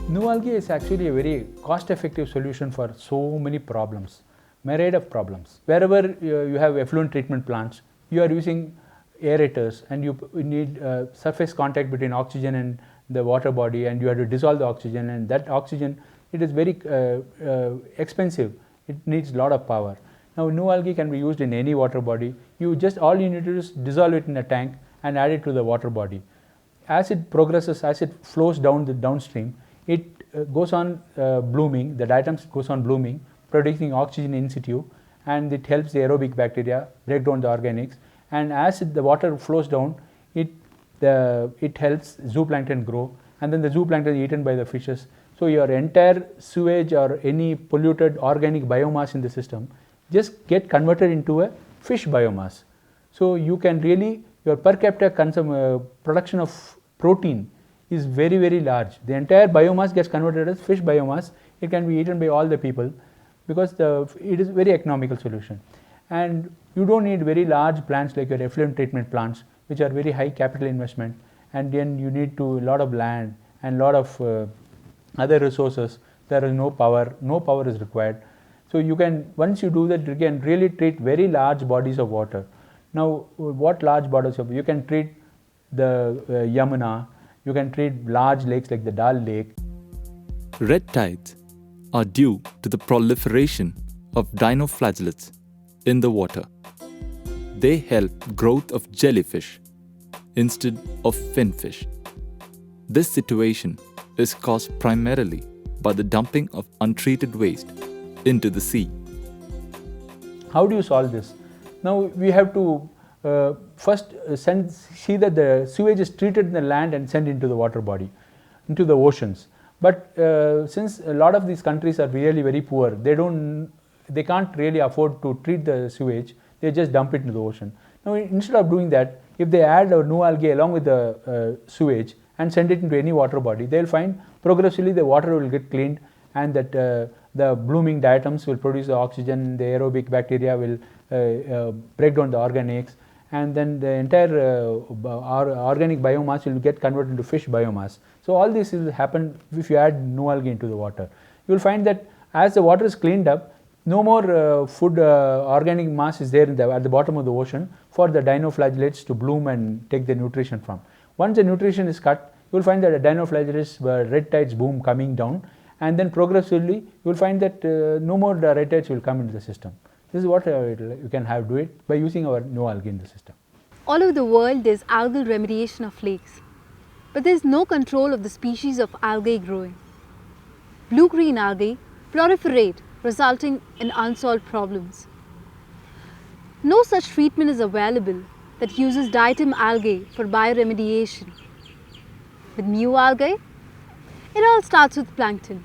New algae is actually a very cost-effective solution for so many problems, myriad of problems. Wherever you have effluent treatment plants, you are using aerators and you need surface contact between oxygen and the water body, and you have to dissolve the oxygen, and that oxygen, it is very expensive. It needs a lot of power. Now new algae can be used in any water body. All you need to do is dissolve it in a tank and add it to the water body. As it progresses, as it flows down the downstream, it goes on blooming, the diatoms goes on blooming, producing oxygen in situ, and it helps the aerobic bacteria break down the organics. And as the water flows down, it helps zooplankton grow, and then the zooplankton is eaten by the fishes. So your entire sewage or any polluted organic biomass in the system just get converted into a fish biomass. So you can really, your per capita production of protein is very, very large. The entire biomass gets converted as fish biomass. It can be eaten by all the people because it is a very economical solution. And you don't need very large plants like your effluent treatment plants, which are very high capital investment, and then you need a lot of land and a lot of other resources. There is no power is required. So you can, once you do that, you can really treat very large bodies of water. Now what large bodies of water? You can treat the Yamuna, you can treat large lakes like the Dal Lake. Red tides are due to the proliferation of dinoflagellates in the water. They help growth of jellyfish instead of finfish. This situation is caused primarily by the dumping of untreated waste into the sea. How do you solve this? Now we have to first see that the sewage is treated in the land and sent into the water body, into the oceans. But since a lot of these countries are really very poor, they can't really afford to treat the sewage. They just dump it into the ocean. Now instead of doing that, if they add a new algae along with the sewage and send it into any water body, they'll find progressively the water will get cleaned, and that the blooming diatoms will produce the oxygen, the aerobic bacteria will break down the organics, and then the entire organic biomass will get converted into fish biomass. So all this will happen if you add new algae into the water. You will find that as the water is cleaned up, no more food organic mass is there at the bottom of the ocean for the dinoflagellates to bloom and take the nutrition from. Once the nutrition is cut, you will find that the dinoflagellates, red tides boom coming down, and then progressively you will find that no more red tides will come into the system. This is what you can do it by using our new algae in the system. All over the world, there is algal remediation of lakes, but there is no control of the species of algae growing. Blue-green algae proliferate, resulting in unsolved problems. No such treatment is available that uses diatom algae for bioremediation. With new algae, it all starts with plankton.